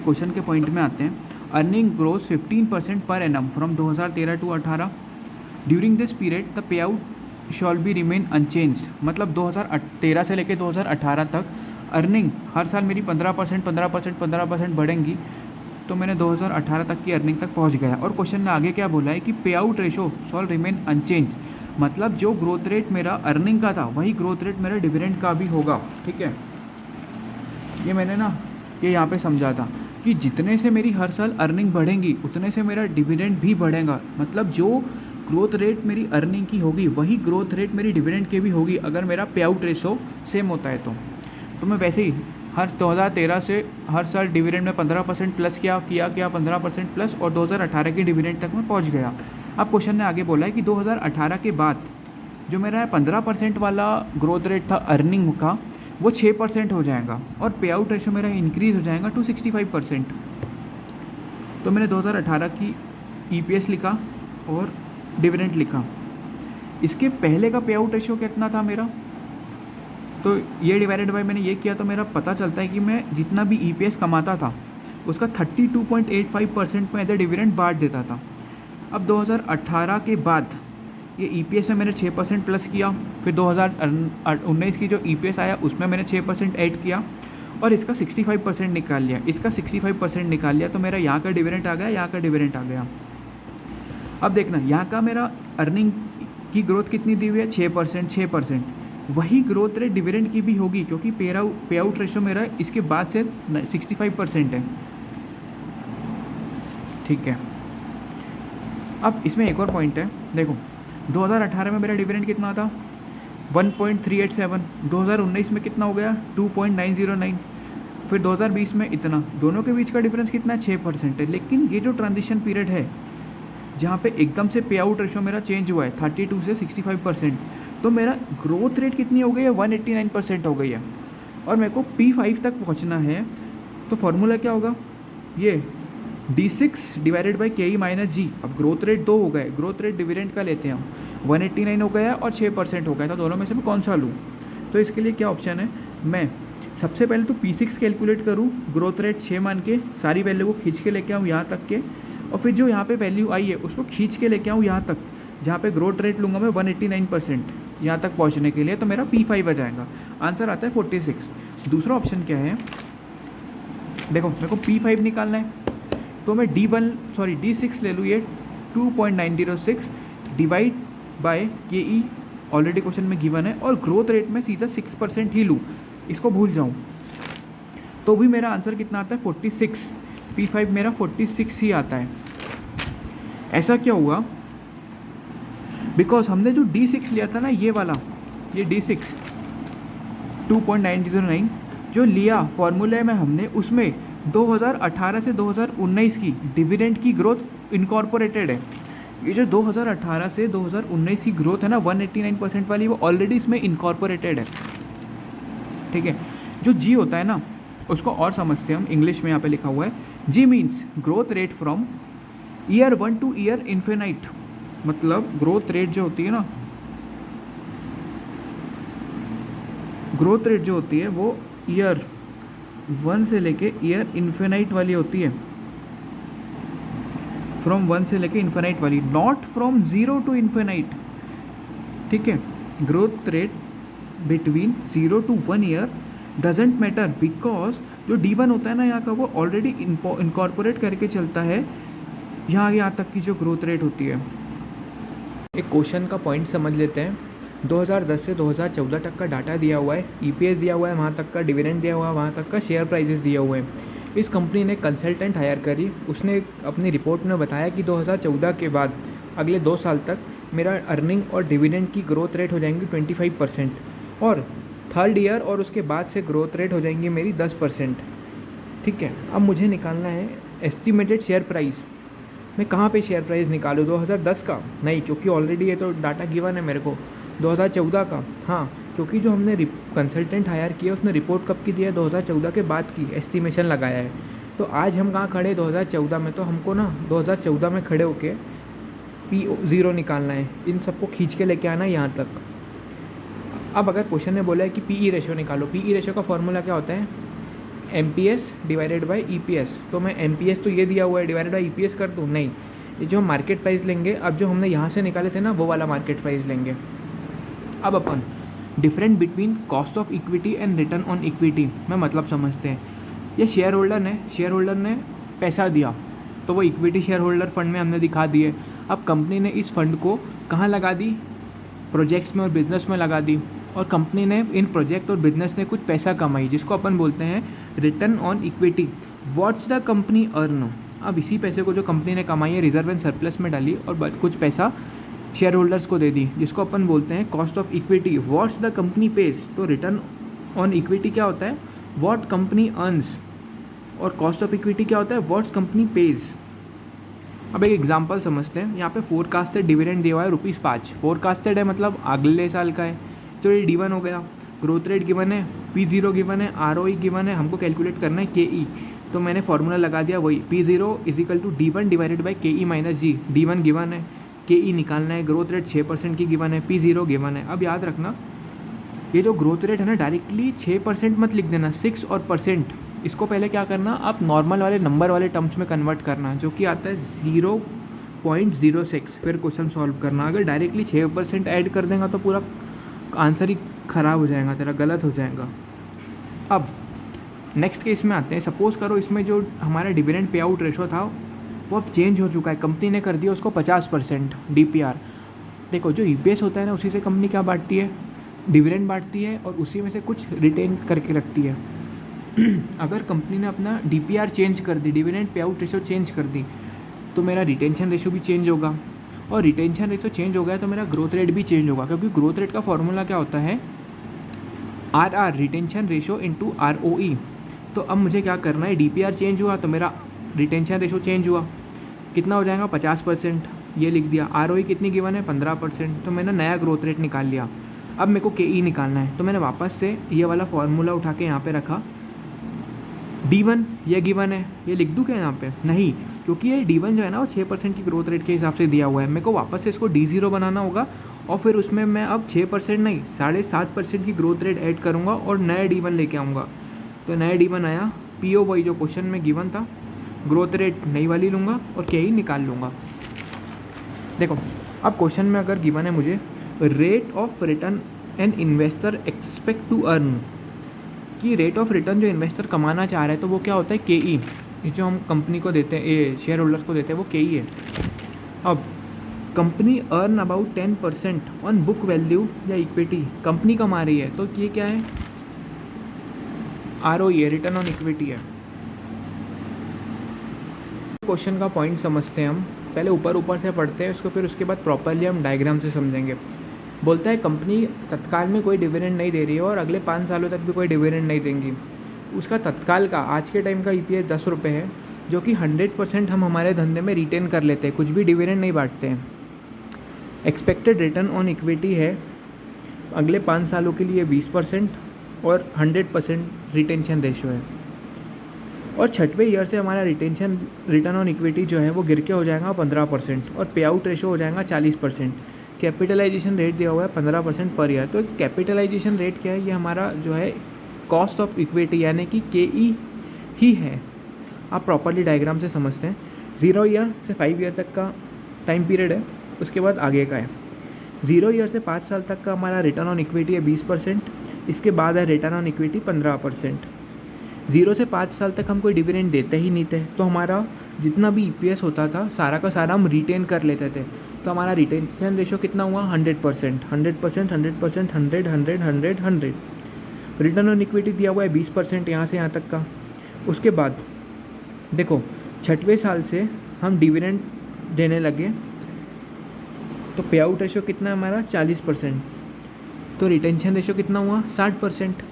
Question के point में आते हैं। Earning grows 15% per annum from 2013 to 18। During this period the payout shall be remain unchanged. मतलब 2013 से लेकर 2018 तक अर्निंग हर साल मेरी 15% बढ़ेंगी। तो मैंने 2018 तक की अर्निंग तक पहुंच गया। और क्वेश्चन में आगे क्या बोला है कि payout ratio shall remain unchange. मतलब जो ग्रोथ रेट मेरा अर्निंग का था वही ग्रोथ रेट मेरा डिविडेंड का भी होगा। ठीक है, ये मैंने ना ये यहाँ पे समझा था कि जितने से मेरी हर साल अर्निंग बढ़ेंगी उतने से मेरा डिविडेंड भी बढ़ेगा। मतलब जो ग्रोथ रेट मेरी अर्निंग की होगी वही ग्रोथ रेट मेरी डिविडेंड की भी होगी अगर मेरा पे आउट रेशो सेम होता है। तो मैं वैसे ही हर 2013 से हर साल डिविडेंड में 15% प्लस किया 15% प्लस और 2018 के डिविडेंड तक मैं पहुंच गया। अब क्वेश्चन ने आगे बोला है कि 2018 के बाद जो मेरा 15% वाला ग्रोथ रेट था अर्निंग का वो 6% हो जाएगा और पे आउट रेशो मेरा इंक्रीज़ हो जाएगा टू 65%। तो मैंने 2018 की EPS लिखा और डिविडेंड लिखा। इसके पहले का पे आउट रेशो कितना था मेरा, तो ये डिवाइडेड बाय मैंने ये किया तो मेरा पता चलता है कि मैं जितना भी EPS कमाता था उसका 32.85% में एज ए डिविडेंड बांट देता था। अब 2018 के बाद ये EPS में मैंने 6% प्लस किया, फिर 2019 की जो EPS आया उसमें मैंने 6% ऐड किया और इसका 65% निकाल लिया। इसका 65% निकाल लिया तो मेरा यहाँ का डिविडेंड आ गया, यहाँ का डिविडेंड आ गया। अब देखना यहाँ का मेरा अर्निंग की ग्रोथ कितनी दी हुई है, 6%। वही ग्रोथ रेट डिविडेंड की भी होगी क्योंकि पे आउट रेशो मेरा इसके बाद से 65% है। ठीक है, अब इसमें एक और पॉइंट है। देखो 2018 में मेरा डिविडेंड कितना था 1.387, 2019 में कितना हो गया 2.909, फिर 2020 में इतना। दोनों के बीच का डिफरेंस कितना है 6% है। लेकिन ये जो ट्रांजिशन पीरियड है जहाँ पे एकदम से पे आउट रेशो मेरा चेंज हुआ है 32 से 65%, तो मेरा ग्रोथ रेट कितनी हो गई है 189% हो गई है और मेरे को P5 तक पहुँचना है। तो फॉर्मूला क्या होगा, ये D6 divided by KE minus G। अब ग्रोथ रेट 2 हो गए, ग्रोथ रेट डिविडेंड का लेते हैं हम, 189 हो गया और 6% हो गया। तो दोनों में से मैं कौन सा लूँ, तो इसके लिए क्या ऑप्शन है, मैं सबसे पहले तो P6 कैलकुलेट करूँ, ग्रोथ रेट 6 मान के सारी वैल्यू को खींच के लेके आऊँ यहाँ तक के, और फिर जो यहाँ पे वैल्यू आई है उसको खींच के लेके आऊँ यहाँ तक जहाँ पे ग्रोथ रेट लूँगा मैं 189% यहाँ तक पहुँचने के लिए। तो मेरा P5 आ जाएगा, आंसर आता है 46। दूसरा ऑप्शन क्या है, देखो मेरे को P5 निकालना है तो मैं D6 ले लूँ, ये 2.906 divide by KE already question में गिवन है, और ग्रोथ रेट में सीधा 6% ही लूँ, इसको भूल जाऊँ तो भी मेरा आंसर कितना आता है 46। P5 मेरा 46 ही आता है। ऐसा क्या हुआ, बिकॉज हमने जो D6 लिया था ना ये वाला, ये D6 2.909 जो लिया फॉर्मूले में हमने, उसमें 2018 से 2019 की डिविडेंड की ग्रोथ इनकॉर्पोरेटेड है। ये जो 2018 से 2019 की ग्रोथ है ना 189% वाली, वो ऑलरेडी इसमें इनकॉर्पोरेटेड है। ठीक है, जो G होता है ना उसको और समझते हैं हम, इंग्लिश में यहाँ पे लिखा हुआ है G means growth rate from year 1 two year infinite. मतलब ग्रोथ रेट जो होती है ना, ग्रोथ रेट जो होती है वो ईयर 1 से लेके ईयर इन्फिनाइट वाली होती है, फ्रॉम 1 से लेके इन्फिनाइट वाली, नॉट फ्रॉम 0 टू इन्फिनाइट। ठीक है, growth rate between 0 to 1 year doesn't matter, because जो D1 होता है ना यहाँ का वो ऑलरेडी इनकॉर्पोरेट करके चलता है यहाँ तक की जो ग्रोथ रेट होती है। एक क्वेश्चन का पॉइंट समझ लेते हैं। 2010 से 2014 तक का डाटा दिया हुआ है, EPS दिया हुआ है, वहाँ तक का डिविडेंड दिया हुआ है, वहाँ तक का शेयर प्राइसेस दिया हुए हैं। इस कंपनी ने कंसल्टेंट हायर करी, उसने अपनी रिपोर्ट में बताया कि 2014 के बाद अगले 2 साल तक मेरा अर्निंग और डिविडेंड की ग्रोथ रेट हो जाएंगी 25% और थर्ड ईयर और उसके बाद से ग्रोथ रेट हो जाएंगी मेरी 10%। ठीक है, अब मुझे निकालना है एस्टिमेटेड शेयर प्राइस। मैं कहाँ पे शेयर प्राइस निकालूँ, 2010 का नहीं, क्योंकि ऑलरेडी ये तो डाटा गिवन है मेरे को। 2014 का, हाँ, क्योंकि जो हमने कंसल्टेंट हायर किया उसने रिपोर्ट कब की दी है, 2014 के बाद की एस्टिमेशन लगाया है। तो आज हम कहाँ खड़े 2014 में, तो हमको ना 2014 में खड़े होके P0 निकालना है, इन सबको खींच के लेके आना है यहाँ तक। अब अगर क्वेश्चन ने बोला है कि PE रेशो निकालो, PE रेशो का फॉर्मूला क्या होता है, MPS डिवाइडेड बाई EPS। तो मैं MPS तो ये दिया हुआ है, डिवाइडेड बाई EPS कर दूँ? नहीं, ये जो हम मार्केट प्राइस लेंगे, अब जो हमने यहाँ से निकाले थे ना वो वाला मार्केट प्राइस लेंगे। अब अपन different between cost of equity and return on equity में मतलब समझते हैं। ये शेयर होल्डर ने पैसा दिया तो वो इक्विटी शेयर होल्डर फंड में हमने दिखा दिए। अब कंपनी ने इस फंड को कहाँ लगा दी? प्रोजेक्ट्स में और बिजनेस में लगा दी, और कंपनी ने इन प्रोजेक्ट और बिजनेस ने कुछ पैसा कमाई, जिसको अपन बोलते हैं return on equity. What's the company earn? अब इसी पैसे को जो कंपनी ने कमाई है रिजर्व एंड सरप्लस में डाली और कुछ पैसा शेयर होल्डर्स को दे दी, जिसको अपन बोलते हैं cost of equity. What's the company page? तो रिटर्न ऑन इक्विटी क्या होता है? व्हाट कंपनी अर्न्स, और कॉस्ट ऑफ इक्विटी क्या होता है? What's company page. अब एक एग्जांपल समझते हैं। यहाँ पे फोरकास्टेड डिविडेंड दिया हुआ है ₹5। फोरकास्टेड है मतलब अगले साल का है, तो ये D1 हो गया। ग्रोथ रेट गिवन है, P0 गिवन है, ROE गिवन है, हमको कैलकुलेट करना है KE। तो मैंने फॉर्मूला लगा दिया वही, P0 = D1 divided by KE - G। D1 given है, KE निकालना है, ग्रोथ रेट 6% की गिवन है, P0 गिवन है। अब याद रखना, ये जो ग्रोथ रेट है ना डायरेक्टली 6% मत लिख देना, 6 और %। इसको पहले क्या करना, आप नॉर्मल वाले नंबर वाले टर्म्स में कन्वर्ट करना, जो कि आता है 0.06। फिर क्वेश्चन सॉल्व करना। अगर डायरेक्टली 6% ऐड कर देगा तो पूरा आंसर ही ख़राब हो जाएगा, तेरा गलत हो जाएगा। अब नेक्स्ट केस में आते हैं। सपोज़ करो इसमें जो हमारा डिविडेंड पे आउट रेशो था वो अब चेंज हो चुका है, कंपनी ने कर दिया उसको 50% DPR। देखो जो EPS होता है ना, उसी से कंपनी क्या बांटती है? डिविडेंड बांटती है, और उसी में से कुछ रिटेन करके रखती है। अगर कंपनी ने अपना DPR चेंज कर दी, dividend pay out ratio change कर दी, तो मेरा रिटेंशन रेशो भी चेंज होगा, और रिटेंशन रेशो चेंज हो गया तो मेरा ग्रोथ रेट भी चेंज होगा, क्योंकि ग्रोथ रेट का फॉर्मूला क्या होता है? RR, retention ratio into ROE। तो अब मुझे क्या करना है? DPR चेंज हुआ तो मेरा रिटेंशन रेशो चेंज हुआ, कितना हो जाएगा? 50%, ये लिख दिया। ROE कितनी गिवन है? 15%। तो मैंने नया ग्रोथ रेट निकाल लिया। अब मेरे को KE निकालना है, तो मैंने वापस से ये वाला फॉर्मूला उठा के यहाँ पे रखा। D1 ये गिवन है, ये लिख दूँ क्या यहाँ पे? नहीं, क्योंकि ये D1 जो है ना वो 6% की ग्रोथ रेट के हिसाब से दिया हुआ है। मेरे को वापस से इसको D0 बनाना होगा, और फिर उसमें मैं अब 6% नहीं 7.5% की ग्रोथ रेट ऐड करूँगा और नया D1 लेके आऊँगा। तो नया D1 आया, PO वही जो क्वेश्चन में गिवन था, ग्रोथ रेट नई वाली लूँगा और KE निकाल लूँगा। देखो अब क्वेश्चन में अगर गिवन है मुझे rate of return an investor expect to earn, कि रेट ऑफ रिटर्न जो इन्वेस्टर कमाना चाह रहा है तो वो क्या होता है? KE। ये जो हम कंपनी को देते हैं, ये शेयर होल्डर्स को देते हैं, वो KE है। अब company earn about 10% on book value या इक्विटी, कंपनी कमा रही है, तो ये क्या है? ROE है, रिटर्न ऑन इक्विटी है। क्वेश्चन का पॉइंट समझते हैं हम। पहले ऊपर से पढ़ते हैं उसको, फिर उसके बाद प्रॉपरली हम डायग्राम से समझेंगे। बोलता है कंपनी तत्काल में कोई डिविडेंड नहीं दे रही है और अगले 5 सालों तक भी कोई डिविडेंड नहीं देंगी। उसका तत्काल का आज के टाइम का EPS 10 रुपये है, जो कि 100% हम हमारे धंधे में रिटेन कर लेते हैं, कुछ भी डिविडेंड नहीं बांटते हैं। एक्सपेक्टेड रिटर्न ऑन इक्विटी है अगले 5 सालों के लिए 20% और 100% रिटेंशन रेशो है। और 6वें ईयर से हमारा रिटर्न ऑन इक्विटी जो है वो गिर के हो जाएगा 15%, और पे आउट रेशो हो जाएगा 40%। कैपिटलाइजेशन रेट दिया हुआ है 15% पर ईयर। तो कैपिटलाइजेशन रेट क्या है? ये हमारा जो है कॉस्ट ऑफ इक्विटी यानी कि KE ही है। आप प्रॉपर्ली डायग्राम से समझते हैं। 0 ईयर से 5 ईयर तक का टाइम पीरियड है, उसके बाद आगे का है। 0 ईयर से 5 साल तक का हमारा रिटर्न ऑन इक्विटी है 20%, इसके बाद है रिटर्न ऑन इक्विटी 15%। 0 से 5 साल तक हम कोई डिविडेंड देते ही नहीं थे, तो हमारा जितना भी EPS होता था सारा का सारा हम रिटेन कर लेते थे। तो हमारा रिटेंशन रेशो कितना हुआ? 100%, 100%, 100%, 100, 100, 100, 100। रिटर्न ऑन इक्विटी दिया हुआ है 20% यहाँ से यहाँ तक का। उसके बाद देखो 6वें साल से हम डिविडेंड देने लगे, तो पे आउट रेशो कितना है हमारा? 40%। तो रिटेंशन रेशो कितना हुआ? 60%।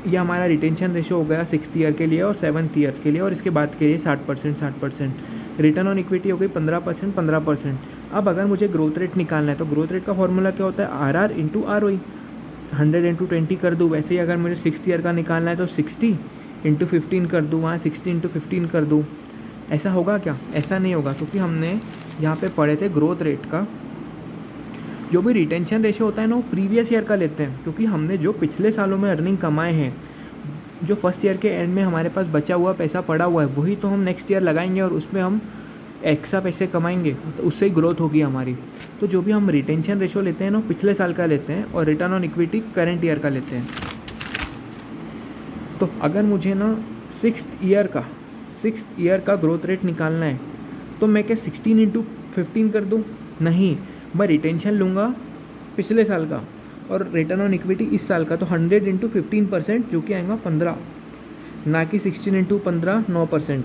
यह हमारा रिटेंशन रेशो हो गया 6th ईयर के लिए और 7th ईयर के लिए, और इसके बाद के लिए 60%, 60%। रिटर्न ऑन इक्विटी हो गई 15%, 15%। अब अगर मुझे ग्रोथ रेट निकालना है तो ग्रोथ रेट का फॉर्मूला क्या होता है? RR into ROE। 100 इंटू 20 कर दूँ। वैसे ही अगर मुझे 6th ईयर का निकालना है तो 60 इंटू 15 कर दूँ, वहाँ 60 इंटू 15 कर दूँ। ऐसा होगा क्या? ऐसा नहीं होगा, क्योंकि हमने यहाँ पे पढ़े थे ग्रोथ रेट का जो भी रिटेंशन रेशो होता है ना वो प्रीवियस ईयर का लेते हैं, क्योंकि हमने जो पिछले सालों में अर्निंग कमाए हैं जो फर्स्ट ईयर के एंड में हमारे पास बचा हुआ पैसा पड़ा हुआ है वही तो हम नेक्स्ट ईयर लगाएंगे और उसमें हम एक्स्ट्रा पैसे कमाएंगे, तो उससे ही ग्रोथ होगी हमारी। तो जो भी हम रिटेंशन रेशो लेते हैं ना पिछले साल का लेते हैं और return on equity current year का लेते हैं। तो अगर मुझे ना सिक्स्थ ईयर का ग्रोथ रेट निकालना है तो मैं क्या 16/15 कर दूँ? नहीं, मैं रिटेंशन लूँगा पिछले साल का और रिटर्न ऑन इक्विटी इस साल का, तो 100/15% जो कि आएगा 15, ना कि 16/15 9%।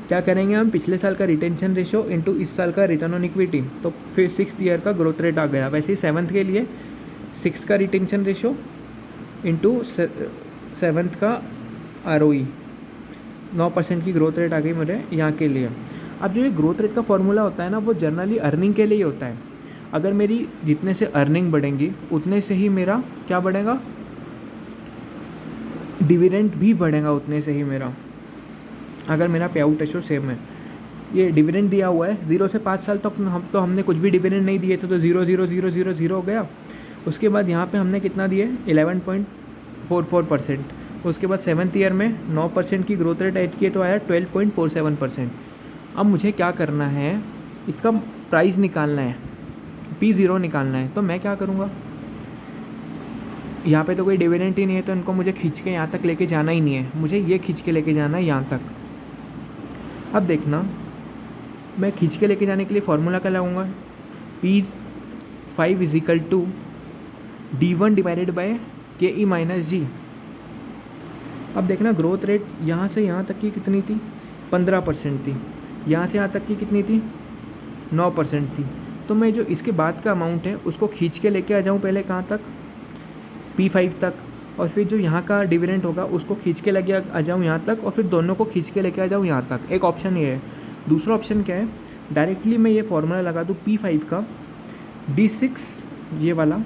क्या करेंगे हम? पिछले साल का रिटेंशन रेशो इंटू इस साल का रिटर्न ऑन इक्विटी, तो फिर सिक्स्थ ईयर का ग्रोथ रेट आ गया। वैसे ही सेवन्थ के लिए 6 का रिटेंशन रेशो इंटू सेवन्थ का ROE 9% की ग्रोथ रेट आ गई मेरे यहाँ के लिए। अब जो ये ग्रोथ रेट का फॉर्मूला होता है ना वो जनरली अर्निंग के लिए ही होता है। अगर मेरी जितने से अर्निंग बढ़ेंगी उतने से ही मेरा क्या बढ़ेगा? डिविडेंड भी बढ़ेगा उतने से ही मेरा, अगर मेरा पे आउट रेशो सेम है। ये डिविडेंड दिया हुआ है 0 से 5 साल तक तो हमने कुछ भी डिविडेंड नहीं दिए थे, तो 0 0 0 0 0 हो गया। उसके बाद यहाँ पे हमने कितना दिए? 11.44%। उसके बाद सेवन्थ ईयर में 9% की ग्रोथ रेट ऐड किए तो आया 12.47%। अब मुझे क्या करना है? इसका प्राइस निकालना है, P0 निकालना है। तो मैं क्या करूँगा? यहाँ पे तो कोई डिविडेंड ही नहीं है, तो इनको मुझे खींच के यहाँ तक लेके जाना ही नहीं है, मुझे ये खींच के लेके जाना है यहाँ तक। अब देखना, मैं खींच के लेके जाने के लिए फार्मूला क्या लगाऊंगा? P5 = D1 divided by KE - G। अब देखना ग्रोथ रेट यहाँ से यहाँ तक की कितनी थी? 15% थी। यहाँ से यहाँ तक की कितनी थी? 9% थी। तो मैं जो इसके बाद का अमाउंट है उसको खींच के लेके आ जाऊँ पहले कहाँ तक? P5 तक, और फिर जो यहाँ का डिविडेंड होगा उसको खींच के लेके आ जाऊँ यहाँ तक, और फिर दोनों को खींच के लेके आ जाऊँ यहाँ तक। एक ऑप्शन ये है। दूसरा ऑप्शन क्या है? डायरेक्टली मैं ये फॉर्मूला लगा दूँ P5 का D6 ये वाला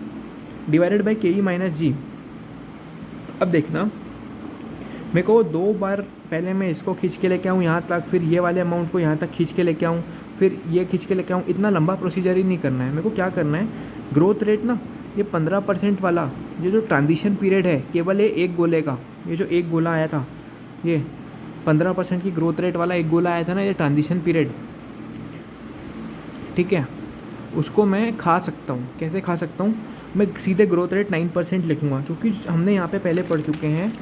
डिवाइडेड बाय KE - G। अब देखना, मेरे को 2 बार पहले मैं इसको खींच के लेके आऊँ यहाँ तक, फिर ये वाले अमाउंट को यहाँ तक खींच के लेके आऊँ, फिर ये खींच के लेके आऊँ। इतना लंबा प्रोसीजर ही नहीं करना है मेरे को। क्या करना है? ग्रोथ रेट ना ये 15% वाला ये जो ट्रांजिशन पीरियड है, केवल ये एक गोले का, ये जो एक गोला आया था, ये 15% की ग्रोथ रेट वाला एक गोला आया था ना, ये ट्रांजिशन पीरियड, ठीक है, उसको मैं खा सकता हूँ। कैसे खा सकता हूँ? मैं सीधे ग्रोथ रेट 9% लिखूँगा, क्योंकि हमने यहाँ पे पहले पढ़ चुके हैं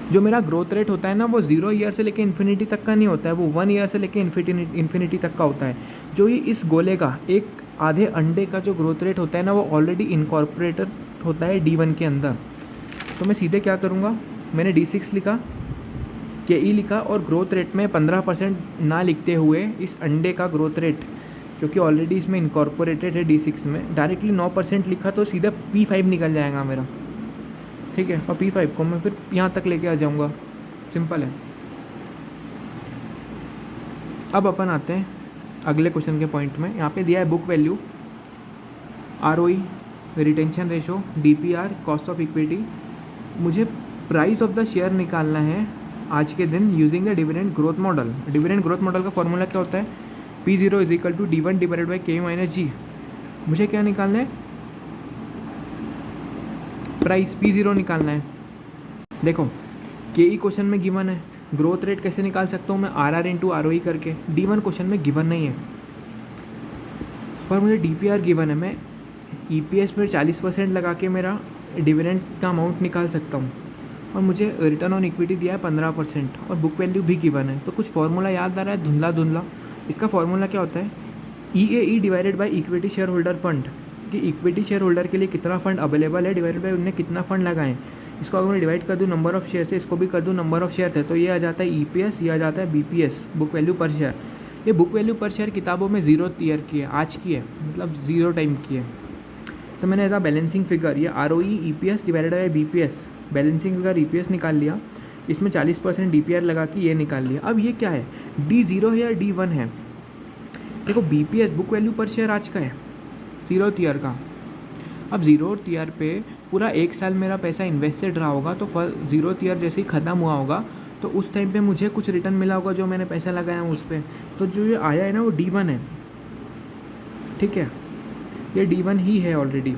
जो मेरा ग्रोथ रेट होता है ना वो 0 ईयर से लेके इन्फिनिटी तक का नहीं होता है, वो 1 ईयर से लेके इन्फिनिटी तक का होता है। जो ये इस गोले का एक आधे अंडे का जो ग्रोथ रेट होता है ना वो ऑलरेडी इनकॉर्पोरेटेड होता है D1 के अंदर। तो मैं सीधे क्या करूँगा? मैंने D6 लिखा, KE लिखा, और ग्रोथ रेट में 15% ना लिखते हुए इस अंडे का ग्रोथ रेट, क्योंकि ऑलरेडी इसमें इनकॉर्पोरेटेड है D6 में, डायरेक्टली 9% लिखा तो सीधा P5 निकल जाएगा मेरा, ठीक है। और P5 को मैं फिर यहाँ तक लेके आ जाऊँगा। सिंपल है। अब अपन आते हैं अगले क्वेश्चन के पॉइंट में। यहाँ पे दिया है book value, ROE, retention ratio, DPR, cost of equity. मुझे प्राइस ऑफ द शेयर निकालना है आज के दिन using the dividend growth model. Dividend growth model का फॉर्मूला क्या होता है? P0 = D1 divided by KE - G। मुझे क्या निकालना है? प्राइस P0 निकालना है। देखो KE क्वेश्चन में गिवन है, ग्रोथ रेट कैसे निकाल सकता हूँ मैं? RR × ROE करके। D1 क्वेश्चन में गिवन नहीं है, पर मुझे DPR गिवन है। मैं EPS में 40% लगा के मेरा डिविडेंड का अमाउंट निकाल सकता हूँ, और मुझे रिटर्न ऑन इक्विटी दिया है 15%, और बुक वैल्यू भी गिवन है। तो कुछ फार्मूला याद आ रहा है धुंधला धुंधला। इसका फार्मूला क्या होता है? EAE divided by equity share holder fund, कि इक्विटी शेयर होल्डर के लिए कितना फंड अवेलेबल है डिवाइडेड बाय उन्हें कितना फंड लगाएं। इसको अगर मैं डिवाइड कर दूँ नंबर ऑफ़ शेयर से, इसको भी कर दूँ नंबर ऑफ़ शेयर है, तो ये आ जाता है EPS, ये आ जाता है BPS, बुक वैल्यू पर शेयर। ये बुक वैल्यू पर शेयर किताबों में 0th ईयर की है, आज की है, मतलब 0 टाइम की है। तो मैंने ऐसा बैलेंसिंग फिगर ये ROE EPS divided by BPS, balancing figure EPS निकाल लिया, इसमें 40% DPR लगा के ये निकाल लिया। अब ये क्या है? D0 है या D1 है? देखो BPS बुक वैल्यू पर शेयर आज का है 0th ईयर का। अब 0th ईयर पे पूरा 1 साल मेरा पैसा इन्वेस्टेड रहा होगा, तो 0th ईयर जैसे ही ख़त्म हुआ होगा तो उस टाइम पे मुझे कुछ रिटर्न मिला होगा जो मैंने पैसा लगाया उस पर। तो जो ये आया है ना वो D1 है, ठीक है, ये D1 ही है ऑलरेडी।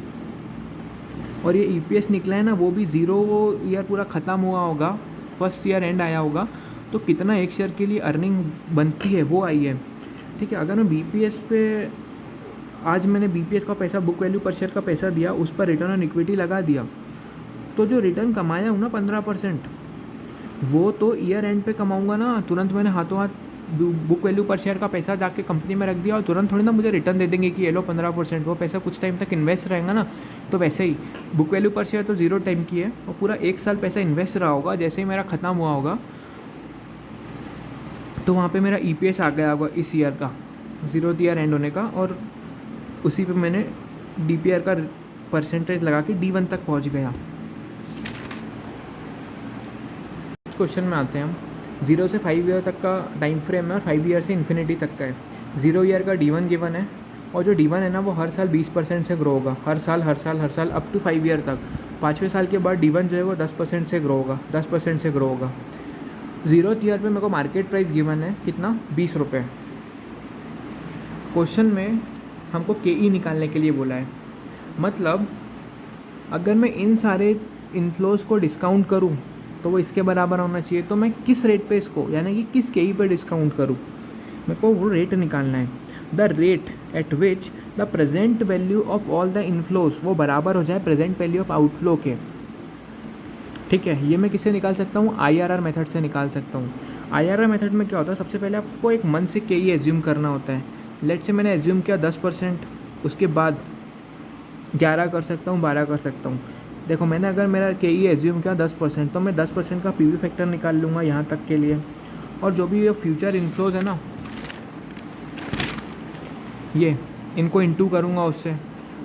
और ये EPS निकला है ना, वो भी 0 ईयर पूरा ख़त्म हुआ होगा, फर्स्ट ईयर एंड आया होगा, तो कितना एक शेयर के लिए अर्निंग बनती है वो आई है। ठीक है, अगर मैं BPS पे आज मैंने BPS का पैसा, बुक वैल्यू पर शेयर का पैसा दिया, उस पर रिटर्न ऑन इक्विटी लगा दिया, तो जो रिटर्न कमाया हूँ ना 15%, वो तो ईयर एंड पे कमाऊँगा ना। तुरंत मैंने हाथों हाथ बुक वैल्यू पर शेयर का पैसा जाके कंपनी में रख दिया और तुरंत थोड़ी ना मुझे रिटर्न दे देंगे कि ये लो 15%। वो पैसा कुछ टाइम तक इन्वेस्ट रहेगा ना। तो वैसे ही बुक वैल्यू पर शेयर तो 0 टाइम की है और पूरा 1 साल पैसा इन्वेस्ट रहा होगा। जैसे ही मेरा ख़त्म हुआ होगा तो वहाँ पे मेरा EPS आ गया होगा इस ईयर का, 0th ईयर एंड होने का, और उसी पे मैंने DPR का परसेंटेज लगा के D1 तक पहुँच गया। क्वेश्चन में आते हैं हम। 0 से 5 ईयर तक का टाइम फ्रेम है और 5 ईयर से इन्फिनिटी तक का है। 0 ईयर का D1 गिवन है और जो D1 है ना वो हर साल 20% से ग्रो होगा, हर साल अप टू 5 ईयर तक। 5वें साल के बाद D1 जो है वो 10% से ग्रो होगा, 10% से ग्रो होगा। 0th ईयर पे मेरे को मार्केट प्राइस गिवन है कितना, 20 रुपये। क्वेश्चन में हमको KE निकालने के लिए बोला है। मतलब अगर मैं इन सारे इनफ्लोज को डिस्काउंट करूं तो वो इसके बराबर होना चाहिए। तो मैं किस रेट पे इसको, यानी कि किस KE पे डिस्काउंट करूं, मेरे को वो रेट निकालना है। The rate at which the present value of all the inflows वो बराबर हो जाए प्रेजेंट वैल्यू ऑफ आउटफ्लो के। ठीक है, ये मैं किससे निकाल सकता हूँ, IRR मेथड से निकाल सकता हूँ। IRR मेथड में क्या होता है, सबसे पहले आपको एक मंथ से KE एज्यूम करना होता है। लेट से मैंने एज्यूम किया 10%, उसके बाद 11 कर सकता हूँ, 12 कर सकता हूँ। देखो मैंने अगर मेरा KE एज्यूम किया 10%, तो मैं 10% का PV फैक्टर निकाल लूँगा यहाँ तक के लिए। और जो भी ये फ्यूचर इनफ्लोज है ना, ये इनको इंटू करूँगा उससे।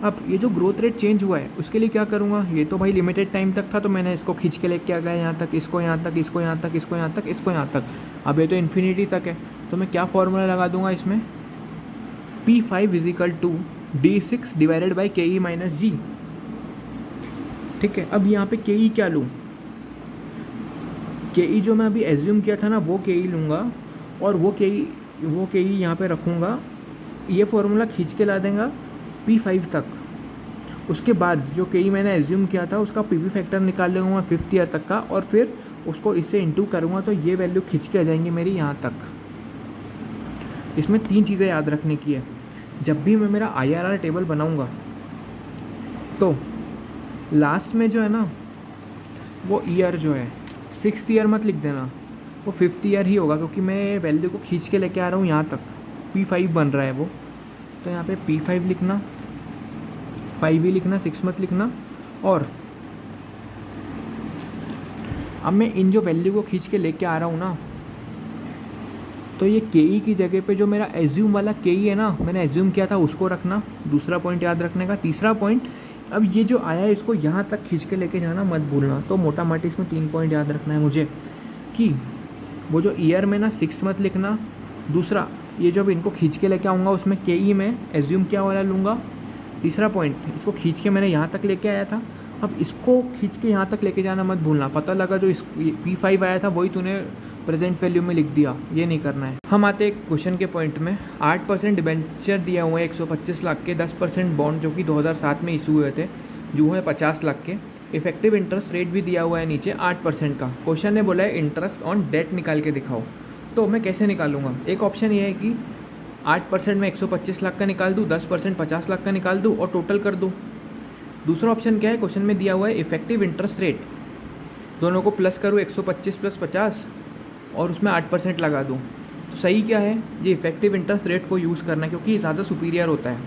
अब ये जो ग्रोथ रेट चेंज हुआ है उसके लिए क्या करूँगा, ये तो भाई लिमिटेड टाइम तक था, तो मैंने इसको खींच के लेके आ गया यहाँ तक, इसको यहाँ तक, इसको यहाँ तक, इसको यहाँ तक, इसको यहाँ तक। अब ये तो इन्फिनिटी तक है, तो मैं क्या फॉर्मूला लगा दूंगा इसमें, P5 = D6 divided by KE minus G। ठीक है, अब यहाँ पे KE क्या लूँ, KE जो मैं अभी एज्यूम किया था ना वो KE लूँगा और वो KE यहाँ पे रखूँगा। ये फॉर्मूला खींच के ला देगा P5 तक। उसके बाद जो KE मैंने एज्यूम किया था उसका PV फैक्टर निकाल लूँगा 5th ईयर तक का, और फिर उसको इससे इंटू करूँगा तो ये वैल्यू खींच के आ जाएंगी मेरी यहाँ तक। इसमें 3 चीज़ें याद रखने की है। जब भी मैं मेरा IRR टेबल बनाऊँगा तो लास्ट में जो है ना वो ईयर जो है 6th ईयर मत लिख देना, वो 5th ईयर ही होगा, क्योंकि मैं वैल्यू को खींच के लेके आ रहा हूँ यहाँ तक। P5 बन रहा है वो, तो यहाँ पे P5 लिखना, 5 ही लिखना, 6 मत लिखना। और अब मैं इन जो वैल्यू को खींच के लेके आ रहा हूँ ना, तो ये KE की जगह पे जो मेरा एज्यूम वाला KE है ना, मैंने एज्यूम किया था उसको रखना। दूसरा पॉइंट याद रखने का। तीसरा पॉइंट, अब ये जो आया है इसको यहाँ तक खींच के लेके जाना मत भूलना। तो मोटा मोटी इसमें 3 पॉइंट याद रखना है मुझे, कि वो जो ईयर में ना 6 मत लिखना। दूसरा, ये जब इनको खींच के लेके आऊँगा उसमें KE में एज्यूम क्या वाला लूँगा। तीसरा पॉइंट, इसको खींच के मैंने यहाँ तक लेके आया था, अब इसको खींच के यहाँ तक लेके जाना मत भूलना। पता लगा जो P5 आया था वही तूने प्रेजेंट वैल्यू में लिख दिया, ये नहीं करना है। हम आते हैं क्वेश्चन के पॉइंट में। 8% डिबेंचर दिया हुआ है 125 लाख के, 10% बॉन्ड जो कि 2007 में इशू हुए थे जो है 50 लाख के। इफेक्टिव इंटरेस्ट रेट भी दिया हुआ है नीचे 8% का। क्वेश्चन ने बोला है इंटरेस्ट ऑन डेट निकाल के दिखाओ। तो मैं कैसे निकालूंगा, एक ऑप्शन ये है कि 8% में 125 लाख का निकाल दूँ, 10% 50 लाख का निकाल दूँ और टोटल कर दूँ। दूसरा ऑप्शन क्या है, क्वेश्चन में दिया हुआ है इफेक्टिव इंटरेस्ट रेट, दोनों को प्लस करूँ 125 + 50 और उसमें 8% लगा दूँ। तो सही क्या है, ये इफेक्टिव इंटरेस्ट रेट को यूज़ करना है क्योंकि ये ज़्यादा सुपीरियर होता है।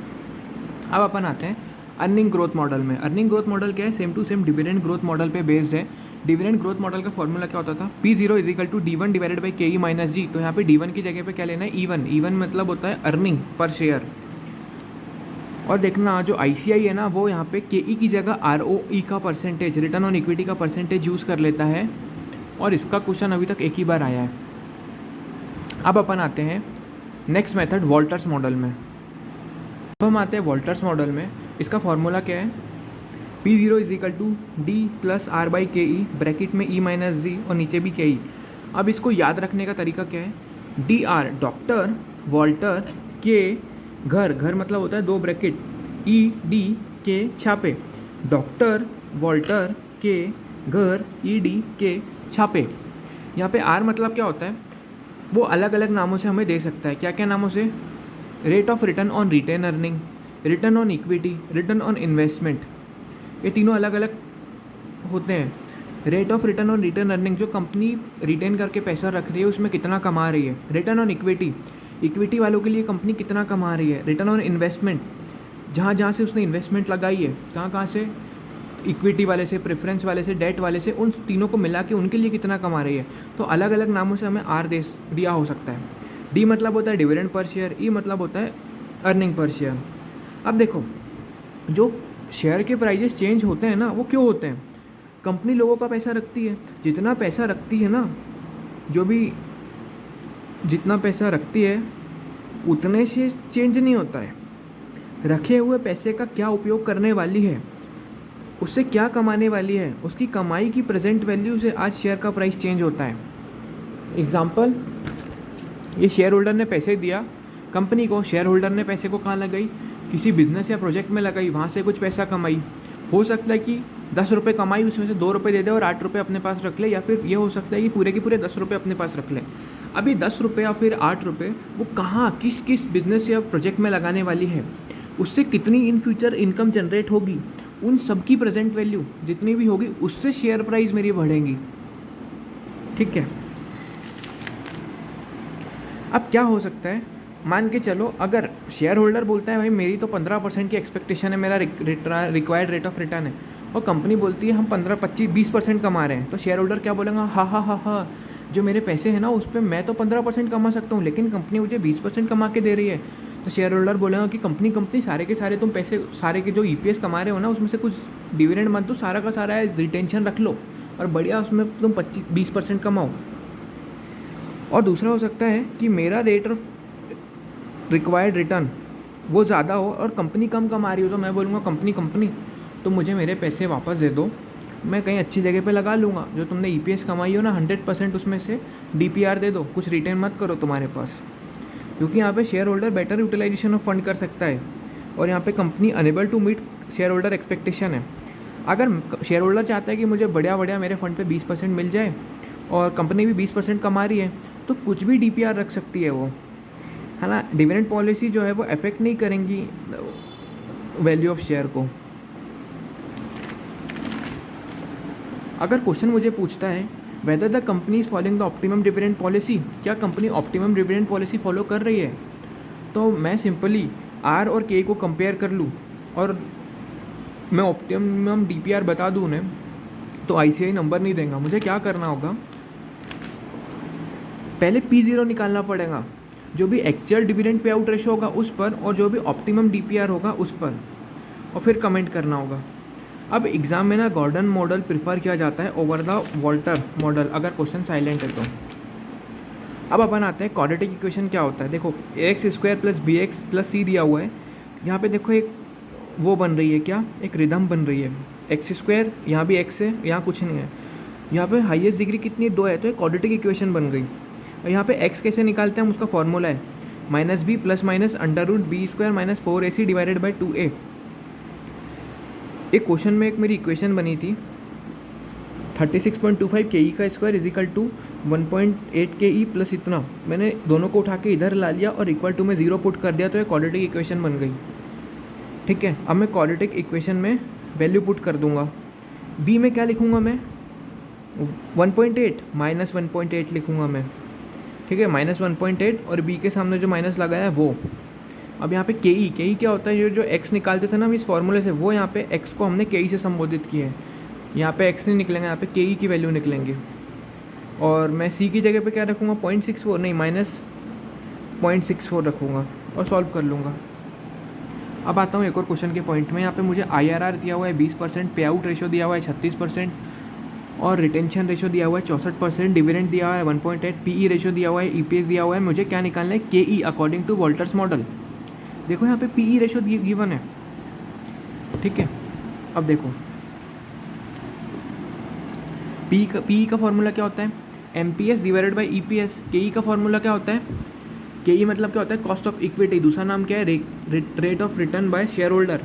अब अपन आते हैं अर्निंग ग्रोथ मॉडल में। अर्निंग ग्रोथ मॉडल क्या है, same to same dividend growth model पे बेस्ड है। डिविडेंड ग्रोथ मॉडल का फॉर्मूला क्या होता था, P0 = D1 divided by KE minus G। तो यहाँ पे D1 की जगह पे क्या लेना है, E1 मतलब होता है अर्निंग पर शेयर। और देखना जो ICI है ना वो यहाँ पे KE की जगह ROE का परसेंटेज, रिटर्न ऑन इक्विटी का परसेंटेज यूज़ कर लेता है, और इसका क्वेश्चन अभी तक एक ही बार आया है। अब अपन आते हैं नेक्स्ट मेथड वॉल्टर्स मॉडल में। अब हम आते हैं वॉल्टर्स मॉडल में। इसका फॉर्मूला क्या है, P0 = D + R/KE, ब्रैकेट में E माइनस G और नीचे भी KE। अब इसको याद रखने का तरीका क्या है, DR डॉक्टर, वॉल्टर, K घर, घर मतलब होता है 2 ब्रैकेट, ED के छापे। डॉक्टर वॉल्टर के घर ईडी के छापे। यहाँ पे आर मतलब क्या होता है, वो अलग अलग नामों से हमें दे सकता है। क्या क्या नामों से? Rate of return on retain earning, return on equity, return on investment. ये तीनों अलग अलग होते हैं। Rate of return on return earning, जो कंपनी रिटेन करके पैसा रख रही है उसमें कितना कमा रही है। रिटर्न ऑन इक्विटी, इक्विटी वालों के लिए कंपनी कितना कमा रही है। रिटर्न ऑन इन्वेस्टमेंट, जहाँ जहाँ से उसने इन्वेस्टमेंट लगाई है, कहाँ कहाँ से, इक्विटी वाले से, प्रेफरेंस वाले से, डेट वाले से, उन तीनों को मिला के उनके लिए कितना कमा रही है। तो अलग अलग नामों से हमें आर दिया हो सकता है। डी मतलब होता है डिविडेंड पर शेयर, ई मतलब होता है अर्निंग पर शेयर। अब देखो, जो शेयर के प्राइजेस चेंज होते हैं ना, वो क्यों होते हैं? कंपनी लोगों का पैसा रखती है, जितना पैसा रखती है ना, जो भी जितना पैसा रखती है उतने से चेंज नहीं होता है। रखे हुए पैसे का क्या उपयोग करने वाली है, उससे क्या कमाने वाली है, उसकी कमाई की प्रेजेंट वैल्यू से आज शेयर का प्राइस चेंज होता है। एग्जाम्पल, ये शेयर होल्डर ने पैसे दिया कंपनी को, शेयर होल्डर ने पैसे को कहाँ लगाई? किसी बिजनेस या प्रोजेक्ट में लगाई, वहाँ से कुछ पैसा कमाई। हो सकता है कि 10 रुपये कमाई, उसमें से 2 रुपये दे दे और 8 रुपये अपने पास रख ले, या फिर ये हो सकता है कि पूरे के पूरे 10 रुपये अपने पास रख ले। अभी 10 रुपये या फिर 8 रुपये वो कहाँ, किस किस बिजनेस या प्रोजेक्ट में लगाने वाली है, उससे कितनी इन फ्यूचर इनकम जनरेट होगी, उन सब की प्रेजेंट वैल्यू जितनी भी होगी उससे शेयर प्राइस मेरी बढ़ेंगी। ठीक है। अब क्या हो सकता है, मान के चलो अगर शेयर होल्डर बोलता है भाई मेरी तो 15% की एक्सपेक्टेशन है, मेरा रिक्वायर्ड रेट ऑफ रिटर्न है, और कंपनी बोलती है हम 15, 25, 20% कमा रहे हैं, तो शेयर होल्डर क्या बोलेगा? हाँ हाँ हाँ हाँ, जो मेरे पैसे हैं ना उस पर मैं तो 15% कमा सकता हूँ, लेकिन कंपनी मुझे 20% कमा के दे रही है। तो शेयर होल्डर बोलेगा कि कंपनी सारे के सारे तुम पैसे, सारे के जो EPS कमा रहे हो ना, उसमें से कुछ डिविडेंड मत दो, सारा का सारा रिटेंशन रख लो और बढ़िया उसमें तुम 20% कमाओ। और दूसरा हो सकता है कि मेरा रेट ऑफ रिक्वायर्ड रिटर्न वो ज़्यादा हो और कंपनी कम कमा रही हो, तो मैं बोलूँगा कंपनी तो मुझे मेरे पैसे वापस दे दो, मैं कहीं अच्छी जगह पे लगा लूँगा, जो तुमने EPS कमाई हो ना 100% उसमें से DPR दे दो, कुछ रिटेन मत करो तुम्हारे पास। क्योंकि यहाँ पे shareholder better utilisation of fund कर सकता है, और यहाँ पे company enable to meet shareholder expectation है। अगर शेयर होल्डर चाहता है कि मुझे बढ़िया मेरे फंड पे 20% मिल जाए और कंपनी भी 20% कमा रही है, तो कुछ भी DPR रख सकती है वो, है ना। डिविडेंड पॉलिसी जो है वो अफेक्ट नहीं करेंगी वैल्यू ऑफ शेयर को। अगर क्वेश्चन मुझे पूछता है whether the company is following the optimum dividend policy, क्या company optimum dividend policy follow कर रही है, तो मैं सिंपली R और K को कंपेयर कर लूँ और मैं ऑप्टिमम DPR बता दूँ उन्हें, तो ICI नंबर नहीं देगा। मुझे क्या करना होगा, पहले P0 निकालना पड़ेगा, जो भी actual dividend pay out ratio होगा उस पर, और जो भी ऑप्टिमम DPR होगा उस पर, और फिर कमेंट करना होगा। अब एग्ज़ाम में ना गॉर्डन मॉडल प्रिफर किया जाता है ओवर द वॉल्टर मॉडल, अगर क्वेश्चन साइलेंट है तो। अब अपन आते हैं क्वाड्रेटिक इक्वेशन क्या होता है। देखो ax² + bx + c दिया हुआ है, यहाँ पे देखो एक वो बन रही है, क्या, एक रिदम बन रही है। x², यहाँ भी x है, यहाँ कुछ नहीं है, यहाँ पे हाईएस्ट डिग्री कितनी, 2 है, तो एक क्वाड्रेटिक इक्वेशन बन गई। और यहाँ पे x कैसे निकालते हैं हम, उसका फॉर्मूला है -b + -√b² - 4ac / 2a। एक क्वेश्चन में एक मेरी इक्वेशन बनी थी 36.25 ke² = 1.8 ke प्लस इतना, मैंने दोनों को उठा के इधर ला लिया और इक्वल टू में 0 पुट कर दिया, तो ये क्वाड्रेटिक इक्वेशन बन गई। ठीक है, अब मैं क्वाड्रेटिक इक्वेशन में वैल्यू पुट कर दूंगा। b में क्या लिखूंगा मैं, 1.8 -1.8 लिखूंगा मैं। ठीक है, -1.8 और b के सामने जो माइनस लगाया है वो। अब यहाँ पे के क्या होता है, जो x निकालते थे ना हम इस फॉर्मूले से, वो यहाँ पे x को हमने के से संबोधित किया है। यहाँ पे x नहीं निकलेंगे, यहाँ पे के की वैल्यू निकलेंगे। और मैं c की जगह पे क्या रखूँगा, 0.64 नहीं -0.64 रखूँगा और सॉल्व कर लूँगा। अब आता हूँ एक और क्वेश्चन के पॉइंट में। यहाँ पे मुझे IRR दिया हुआ है 20%, पे आउट रेशो दिया हुआ है 36%, और रिटेंशन रेशो दिया हुआ है 64%, डिविडेंड दिया हुआ है 1.8, PE रेशो दिया हुआ है, EPS दिया हुआ है। मुझे क्या निकालना है, KE according to Walter's model. देखो यहाँ पे PE रेशो गिवन है। ठीक है, अब देखो PE का फॉर्मूला क्या होता है, MPS / EPS। KE का फॉर्मूला क्या होता है, KE मतलब क्या होता है, कॉस्ट ऑफ इक्विटी, दूसरा नाम क्या है, rate of return by shareholder.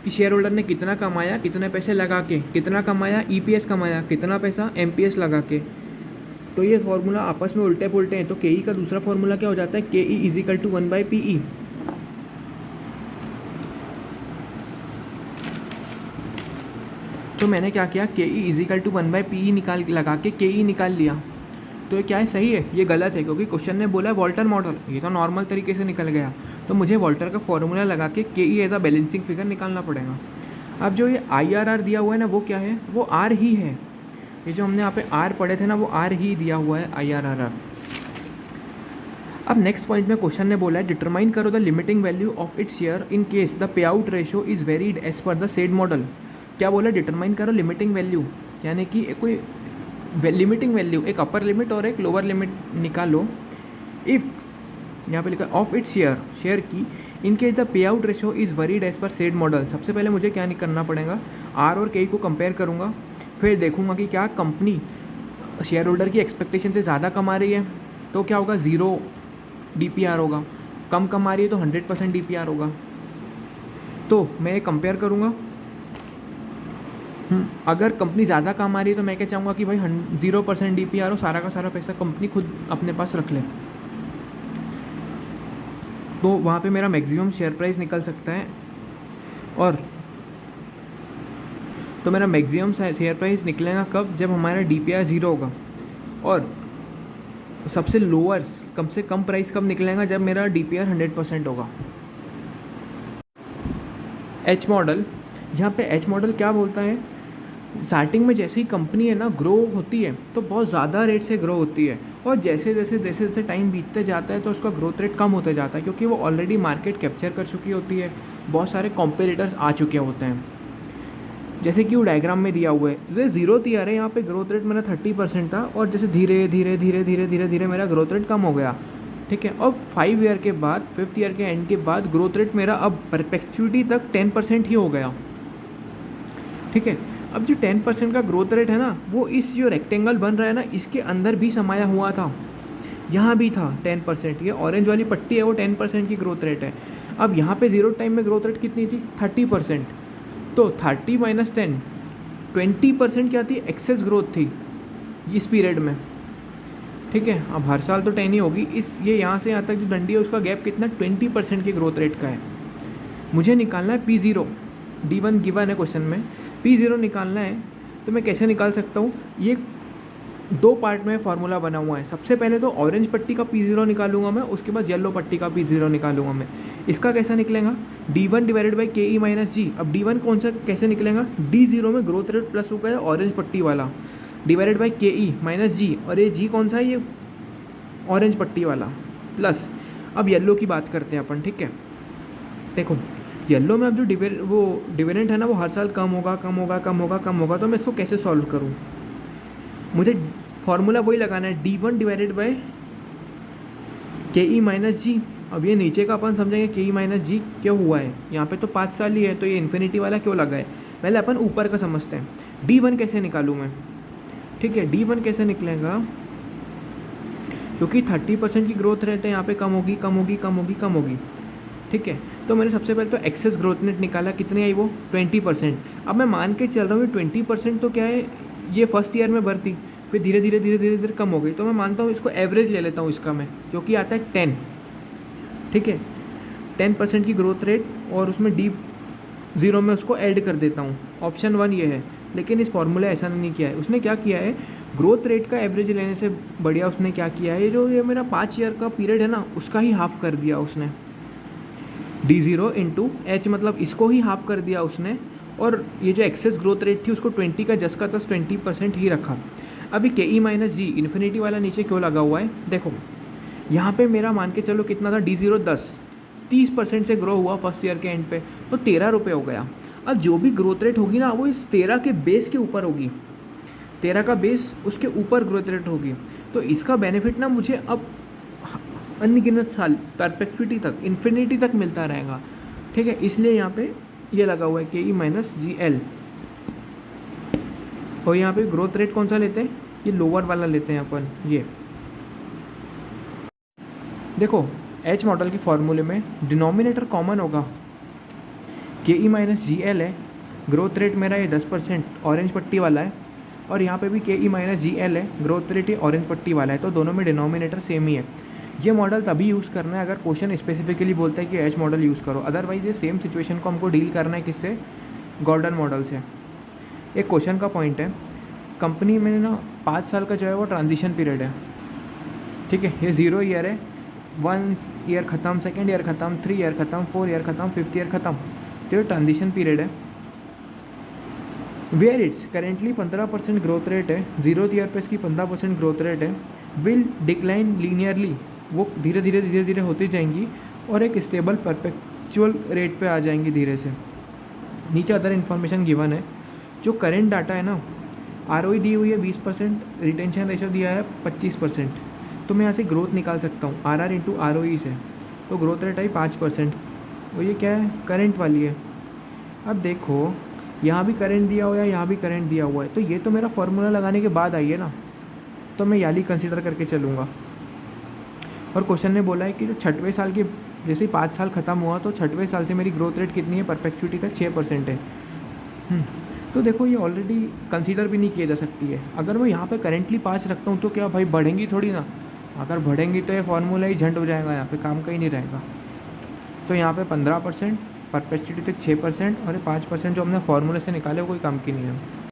कि शेयर होल्डर ने कितना कमाया, कितने पैसे लगा के, कितना कमाया, ईपीएस कमाया, कितना पैसा एमपीएस लगा के। तो ये फॉर्मूला आपस में उल्टे पुल्टे हैं। तो के ई का दूसरा फॉर्मूला क्या हो जाता है, के E is equal to 1/PE। तो मैंने क्या किया, के E is equal to 1/PE निकाल लगा के के ई निकाल लिया। तो ये क्या है, सही है? ये गलत है, क्योंकि क्वेश्चन ने बोला है वॉल्टर मॉडल, ये तो नॉर्मल तरीके से निकल गया। तो मुझे वॉल्टर का फॉर्मूला लगा के के ई एज अ बैलेंसिंग फिगर निकालना पड़ेगा। अब जो ये IRR दिया हुआ है ना, वो क्या है, वो आर ही है। ये जो हमने यहाँ पे आर पढ़े थे ना, वो आर ही दिया हुआ है, IRR। अब नेक्स्ट पॉइंट में क्वेश्चन ने बोला है डिटरमाइन करो the limiting value of its share in case the payout ratio is varied as per the said model. क्या बोला, डिटरमाइन करो लिमिटिंग वैल्यू, यानी कि कोई लिमिटिंग वैल्यू, एक अपर लिमिट और एक लोअर लिमिट निकालो। इफ़ यहाँ पे लिखा ऑफ इट्स शेयर की, in case the payout ratio is varied as per said model. सबसे पहले मुझे क्या करना पड़ेगा, आर और के को कंपेयर करूँगा, फिर देखूँगा कि क्या कंपनी शेयर होल्डर की एक्सपेक्टेशन से ज़्यादा कमा रही है तो क्या होगा, 0 DPR होगा, कम कमा रही है तो 100% DPR होगा। तो मैं ये कंपेयर करूँगा। अगर कंपनी ज़्यादा कमा रही है तो मैं क्या चाहूँगा कि भाई 0% DPR हो, सारा का सारा पैसा कंपनी खुद अपने पास रख ले। तो वहाँ पे मेरा मैक्सिमम शेयर प्राइस निकल सकता है। और तो मेरा मैक्सिमम शेयर प्राइस निकलेगा कब, जब हमारा DPR 0 होगा। और सबसे लोअर, कम से कम प्राइस कब निकलेगा, जब मेरा DPR 100% होगा। एच मॉडल, यहाँ पे एच मॉडल क्या बोलता है, स्टार्टिंग में जैसे ही कंपनी है ना ग्रो होती है तो बहुत ज़्यादा रेट से ग्रो होती है, और जैसे जैसे टाइम बीतते जाता है तो उसका ग्रोथ रेट कम होते जाता है, क्योंकि वो ऑलरेडी मार्केट कैप्चर कर चुकी होती है, बहुत सारे कॉम्पिटिटर्स आ चुके होते हैं। जैसे कि वो डायग्राम में दिया हुआ है, जैसे 0 ईयर है, यहाँ पे ग्रोथ रेट मेरा 30% था, और जैसे धीरे धीरे धीरे धीरे धीरे धीरे मेरा ग्रोथ रेट कम हो गया, ठीक है। अब 5 ईयर के बाद, 5th ईयर के एंड के बाद ग्रोथ रेट मेरा अब परपेचुइटी तक 10% ही हो गया, ठीक है। अब जो 10% का ग्रोथ रेट है ना, वो इस जो रेक्टेंगल बन रहा है ना, इसके अंदर भी समाया हुआ था, यहाँ भी था 10%। ये ऑरेंज वाली पट्टी है, वो 10% की ग्रोथ रेट है। अब यहाँ पे 0 टाइम में ग्रोथ रेट कितनी थी, 30%। तो 30 - 10, 20% क्या थी, एक्सेस ग्रोथ थी इस पीरियड में, ठीक है। अब हर साल तो 10 ही होगी, इस ये यहाँ से यहाँ तक जो डंडी है उसका गैप कितना, 20% की ग्रोथ रेट का है। मुझे निकालना है P0, D1 गिवन है क्वेश्चन में, P0 निकालना है। तो मैं कैसे निकाल सकता हूँ, ये 2 पार्ट में फार्मूला बना हुआ है। सबसे पहले तो ऑरेंज पट्टी का P0 निकालूंगा मैं, उसके बाद येलो पट्टी का P0 निकालूंगा मैं। इसका कैसा निकलेगा, D1 divided by KE - G। अब D1 कौन सा कैसे निकलेगा, D0 में ग्रोथ रेट प्लस हो गया ऑरेंज पट्टी वाला, डिवाइडेड बाई KE - G, और ये G कौन सा है, ये ऑरेंज पट्टी वाला प्लस। अब येलो की बात करते हैं अपन, ठीक है। देखो येलो में अब जो डिविडेंड है ना, वो हर साल कम होगा कम होगा कम होगा कम होगा। तो मैं इसको कैसे सॉल्व करूँ, मुझे फॉर्मूला वही लगाना है, D1 divided by KE - G। अब ये नीचे का अपन समझेंगे KE - G क्यों हुआ है, यहाँ पे तो 5 साल ही है, तो ये इन्फिनिटी वाला क्यों लगा है। पहले अपन ऊपर का समझते हैं, D1 कैसे निकालूँ मैं, ठीक है। D1 कैसे निकलेगा, क्योंकि 30% की ग्रोथ रेट है, यहाँ पे कम होगी कम होगी कम होगी कम होगी, ठीक है। तो मैंने सबसे पहले तो एक्सेस ग्रोथ रेट निकाला, कितनी आई वो, 20%। अब मैं मान के चल रहा हूँ 20% तो क्या है, ये फर्स्ट ईयर में बढ़ती, फिर धीरे धीरे धीरे धीरे धीरे कम हो गई। तो मैं मानता हूँ इसको एवरेज ले लेता हूँ इसका मैं, जो कि आता है 10, ठीक है। 10% की ग्रोथ रेट, और उसमें D0 में उसको ऐड कर देता हूँ। ऑप्शन 1 ये है, लेकिन इस फॉर्मूला ऐसा नहीं किया है। उसने क्या किया है, ग्रोथ रेट का एवरेज लेने से बढ़िया उसने क्या किया है, जो ये मेरा 5 ईयर का पीरियड है ना, उसका ही हाफ कर दिया उसने। D0 इंटू H, मतलब इसको ही हाफ कर दिया उसने, और ये जो एक्सेस ग्रोथ रेट थी उसको 20 का जस का तस 20% ही रखा। अभी KE - G इन्फिनिटी वाला नीचे क्यों लगा हुआ है, देखो यहाँ पे मेरा मान के चलो कितना था, D0 10, 30% से ग्रो हुआ फर्स्ट ईयर के एंड पे, तो 13 रुपये हो गया। अब जो भी ग्रोथ रेट होगी ना, वो इस 13 के बेस के ऊपर होगी, 13 का बेस उसके ऊपर ग्रोथ रेट होगी। तो इसका बेनिफिट ना मुझे अब अनगिनत साल, परपेचुइटी तक, इन्फिनिटी तक मिलता रहेगा, ठीक है। इसलिए यहाँ पे ये लगा हुआ है KE - GL। और यहाँ पे ग्रोथ रेट कौन सा लेते हैं, ये लोअर वाला लेते हैं अपन। ये देखो H मॉडल के फॉर्मूले में डिनोमिनेटर कॉमन होगा, के ई माइनस जी एल है, ग्रोथ रेट मेरा ये 10% ऑरेंज पट्टी वाला है, और यहाँ पे भी के ई माइनस जी एल है, ग्रोथ रेट ये ऑरेंज पट्टी वाला है, तो दोनों में डिनोमिनेटर सेम ही है। ये मॉडल तभी यूज़ करना है अगर क्वेश्चन स्पेसिफिकली बोलता है कि एच मॉडल यूज़ करो, अदरवाइज ये सेम सिचुएशन को हमको डील करना है किससे, गॉर्डन मॉडल से। एक क्वेश्चन का पॉइंट है, कंपनी में ना 5 साल का जो है वो ट्रांजिशन पीरियड है, ठीक है, ये 0 ईयर है, 1 ईयर ख़त्म, 2nd ईयर ख़त्म, 3 ईयर ख़त्म, 4 ईयर ख़त्म, 5th ईयर ख़त्म, तो ये ट्रांजिशन पीरियड है। Where it's currently 15% growth rate है, 0th ईयर पे इसकी 15% ग्रोथ रेट है, विल डिक्लाइन लीनियरली, वो धीरे धीरे होती जाएंगी और एक स्टेबल परपेचुअल रेट पे आ जाएंगी धीरे से। नीचे अदर इन्फॉर्मेशन गिवन है, जो करेंट डाटा है ना, आरओई दी हुई है 20%, रिटेंशन रेशो दिया है 25%, तो मैं यहाँ से ग्रोथ निकाल सकता हूँ R R into R O E से, तो ग्रोथ रेट आई 5%, वो ये क्या है, करंट वाली है। अब देखो यहाँ भी करंट दिया हुआ है, यहाँ भी करंट दिया हुआ है, तो ये तो मेरा फार्मूला लगाने के बाद आई है ना, तो मैं याली कंसीडर करके चलूँगा। और क्वेश्चन ने बोला है कि जो 6वें साल के जैसे ही 5 साल ख़त्म हुआ तो 6वें साल से मेरी ग्रोथ रेट कितनी है, परपेचुइटी तक 6% है। तो देखो ये ऑलरेडी कंसीडर भी नहीं किया जा सकती है। अगर मैं यहाँ पे करेंटली 5 रखता हूँ तो क्या भाई बढ़ेंगी थोड़ी ना, अगर बढ़ेंगी तो ये फार्मूला ही झंड हो जाएगा, यहाँ पे काम का ही नहीं रहेगा। तो यहाँ पे 15%, परपेचुइटी तक 6% और ये 5% जो हमने फार्मूले से निकाले वो कोई काम की नहीं है।